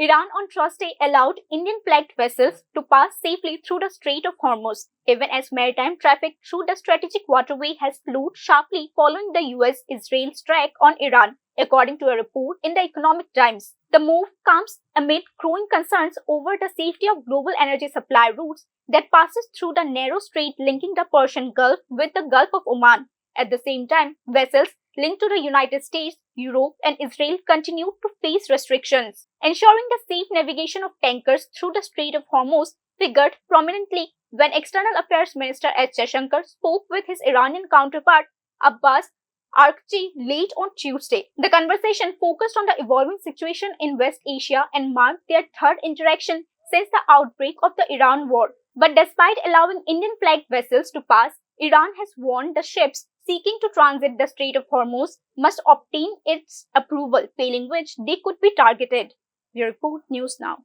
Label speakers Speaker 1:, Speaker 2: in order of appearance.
Speaker 1: Iran on Thursday allowed Indian-flagged vessels to pass safely through the Strait of Hormuz, even as maritime traffic through the strategic waterway has slowed sharply following the US-Israel strike on Iran, according to a report in the Economic Times. The move comes amid growing concerns over the safety of global energy supply routes that passes through the narrow strait linking the Persian Gulf with the Gulf of Oman. At the same time, vessels linked to the United States, Europe, and Israel continue to face restrictions. Ensuring the safe navigation of tankers through the Strait of Hormuz figured prominently when External Affairs Minister Jaishankar spoke with his Iranian counterpart Abbas Araghchi late on Tuesday. The conversation focused on the evolving situation in West Asia and marked their third interaction since the outbreak of the Iran war. But despite allowing Indian-flagged vessels to pass, Iran has warned the ships seeking to transit the Strait of Hormuz must obtain its approval, failing which they could be targeted. We report News Now.